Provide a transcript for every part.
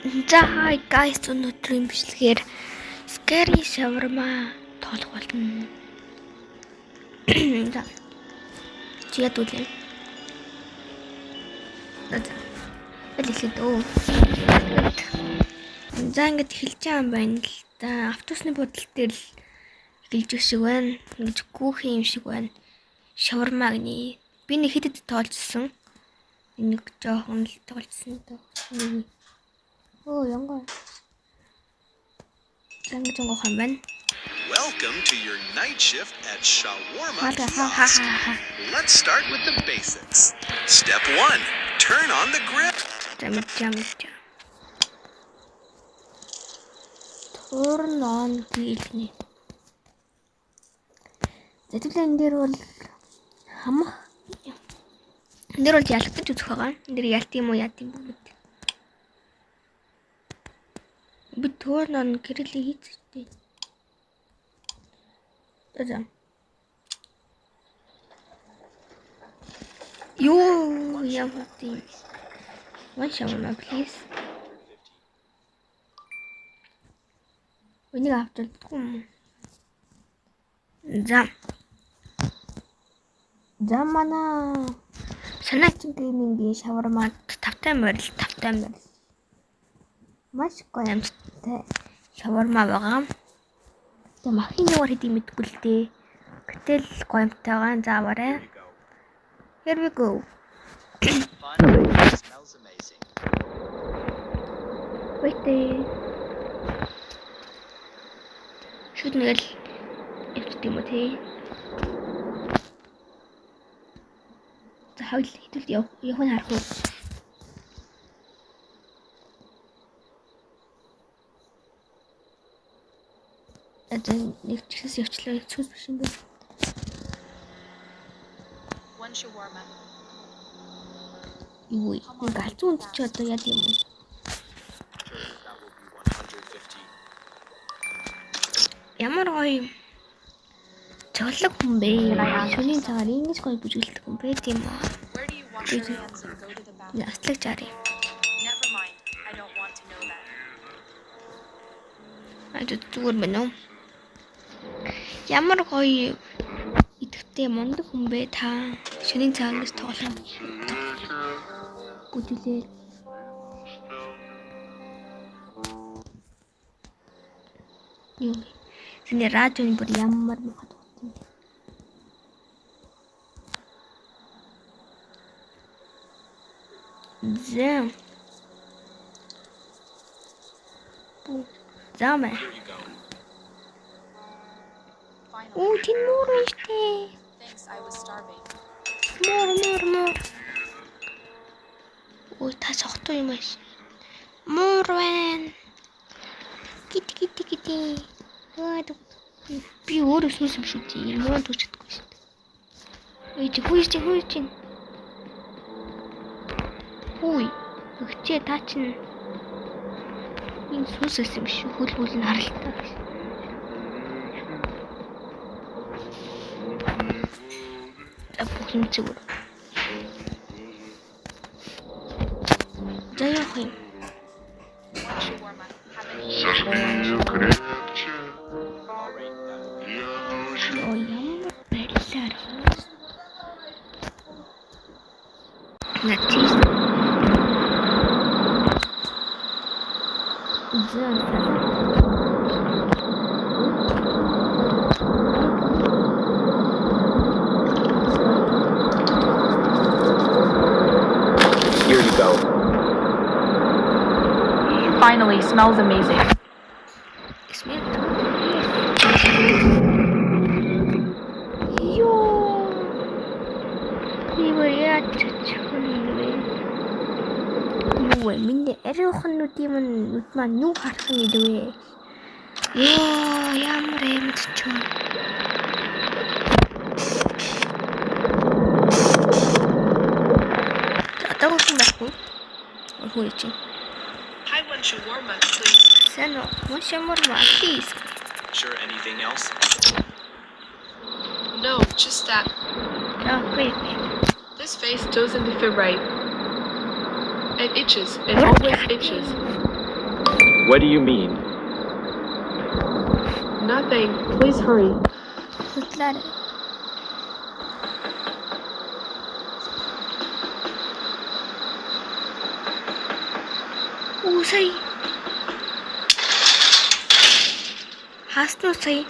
За hi guys, өнөөдрийн бичлэгээр Scary Shawarma тоолох болно. За. Чигээд үлээ. За.Элэхэд өө. За ингэж хэлж байгаа юм байна л да. Автобусны бодол дээр л хэлж өг шиг байна. Ингэж гүүхэн юм шиг байна. Shawarma гинэ. Би нэг хэдэд тоолжсэн. Нэг жоохон л тоолжсэн дөө. Oh, younger. Welcome to your night shift at Shawarma Kiosk. Let's start with the basics. Step 1. Turn on the grill. Turn on grill. Тэтгэл энэ дээр бол хамах. Энэ дээр бол ялгаж үзэх байгаа. Энэ дээр ялт юм уу яд юм бэ? Би turn on grill-ийг хийчихтэй. За. Юу ямар тийм. One shawarma please. Үнийг авчихдаггүй. За. За манай санаачин геймингийн shawarma 5 морил. Маш гоё амттай shawarma байгаа. Тэ махын юугаар хийдийг мэдгүй л дээ. Гэтэл гоё амттай байгаа. Зааварай. Here we go. Smells amazing. Wait. Шүд нэгэл өвчт юм уу те. За хавл хитүүл явах нь харах уу. Нэг чигээс явчлаа цус биш юм байна. One shawarma. Юу нэг галзуу үнд чи одоо яд юм бэ? Ямар гоё цоглог хүн бэ? Шөнийн цагаар ингэж гоё бүжгэлдэг хүн бэ тийм үү? Where do you wash your hands and go to the bathroom? Яслаг жари. Never mind. I don't want to know that. Зүгээр мэнэ. Ямар гоё идэвхтэй мундаг хүн бэ та? Шөнийн цагаас тоглоом. Бүжгэлээ. Юу? Синий радион бүр ямар мохот юм. Зэм. Замэ. Оо, тийм мөр штэ. Thanks, I was starving. Мөр. Ой, та сохтой юм ааш. Мөр байна. Кити. Би өөрөө сүнс юм шүү дээ. Мөр төчдөггүй шүү дээ. Ой, чи хүйж. Ой, өгчээ та чинь. Энэ сүнс юм шүү. Хөл нь харалтай. Апох юм зүгээр. За яах юм? One shawarma. Have any? Ой, ямар байлаар. Начис. Here you go. Finally, smells amazing. Миний ариухан нүдийн нүд маань юу харах нь вэ? Яа, ямар юм ч юм. Одоо гоо байхгүй. Хөөе чи. Hi, one shawarma, please. Сано, one shawarma, please. Sure, anything else? No, just that. Okay. This face doesn't feel right. It itches. It always itches. What do you mean? Nothing. Please hurry. Sutlare. Оо сая. Хаснуу сая.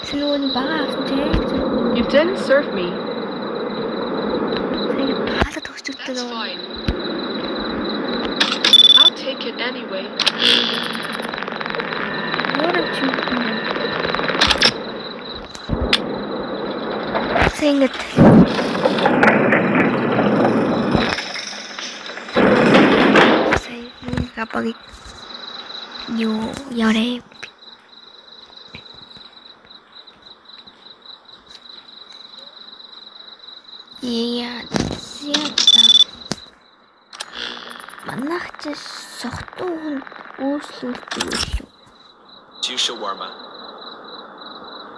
Сэнүүн бага авсан тийм. You didn't serve me. Сая хаалт төгсчтэй That's нөгөө. fine. I'll take it anyway. Өөрөө чи. Сэнгэт. Сая мөн гапаги. Яре. Зята. Манайх ч сохтуу хүн өөрчлөлтөө илүү. Two shawarma.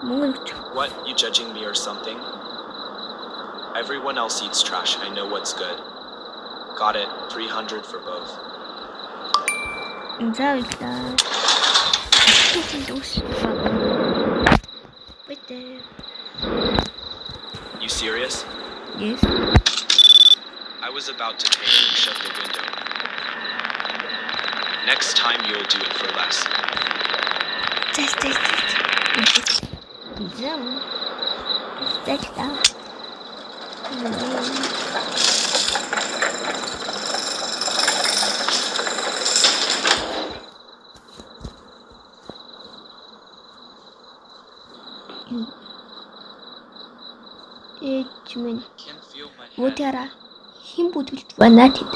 Мөнгө ч. What, you judging me or something? Everyone else eats trash. I know what's good. Got it. 300 for both. Завита. Тохин дүүс. Битээ. You serious? Yes. I was about to pay and shut the window. Next time you'll do it for less. Тест. Зам. Стекта. Эчмэн. Can't feel my head. Мутяра. Хим бүдгэлт ванатид.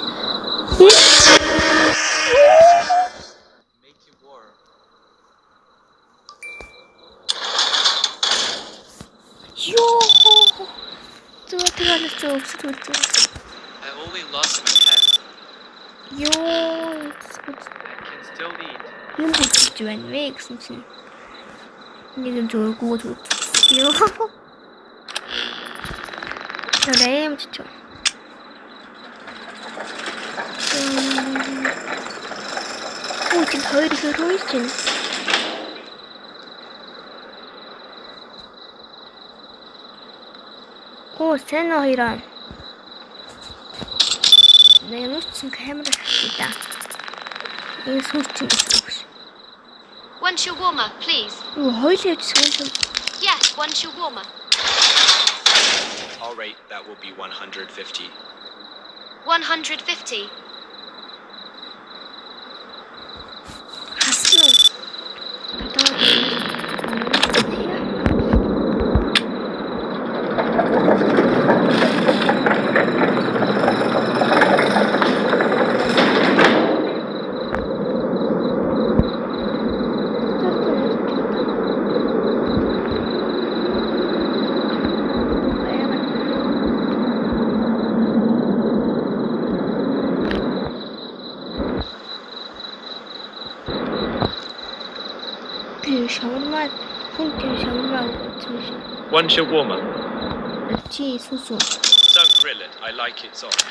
Make you warm. Ёо. Зөөс. I only lost my head. Ёо. I can still eat. Хим бүдгэлж байна вэ гэсэн чинь. Нэг юм зөөгөө зүт. Ёо. Тэрэм ч. Ой, тийм хоёр чинь. Оо, сэн хоёроо. Нэмсэн камера хийдэ. Энэ сүрчин гэсэн. One shawarma, please. Оо, хоёул явчихсан юм. Yes, one shawarma. All right, that will be 150. 150. Хаснуу. Shawarma, hunting shawarma with One shawarma. cheese, susu. Don't grill it. I like it soft.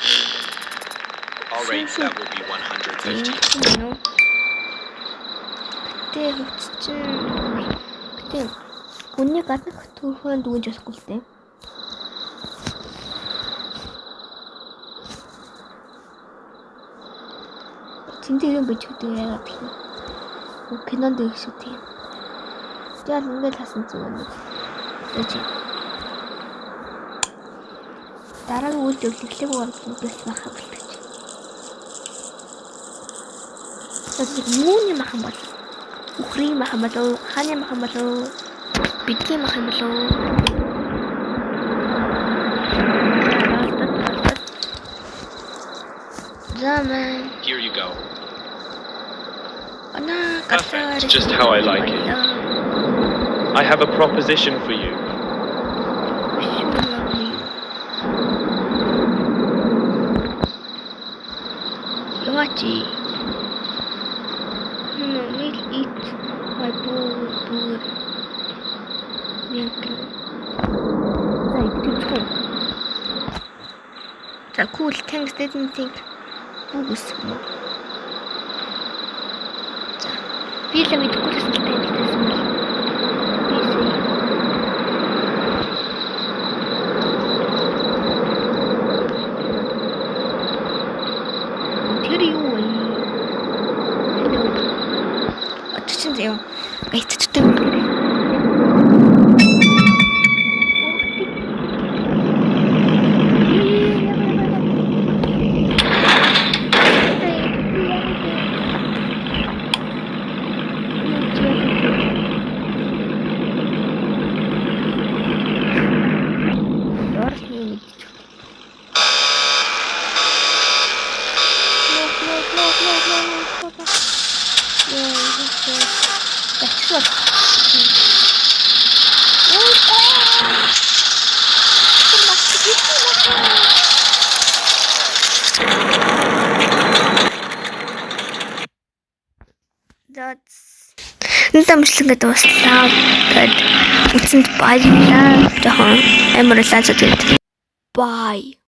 All right, that will be 150. 그때 언니 가서 그토록 누군지 줬을 때. 진짜 이런 매출도 해야 같아. 괜한데 있었대. 제가 눈에 닿은 찍었네. 그렇지. 나랑 올 때 기대고 가는 그랬어. 그래서 무언이 막 한 번. 우크리 막 한 번, 한이 막 한 번, 비키 막 한 번. Zaman. Here you go. Perfect, just how I like it. I have a proposition for you. Lucky. No, we'll eat my food. Milk. The cool things didn't think. Bugus mo. Би л мэдэхгүй байсан л тайлбарсан бол. Тэр юу вэ? Очих заяа. Гайцчтай юм. Нэмшлэгэд дуслаа. Тэгэд үцэнд баярлалаа. Жохон амарлаа зүгт. Bye.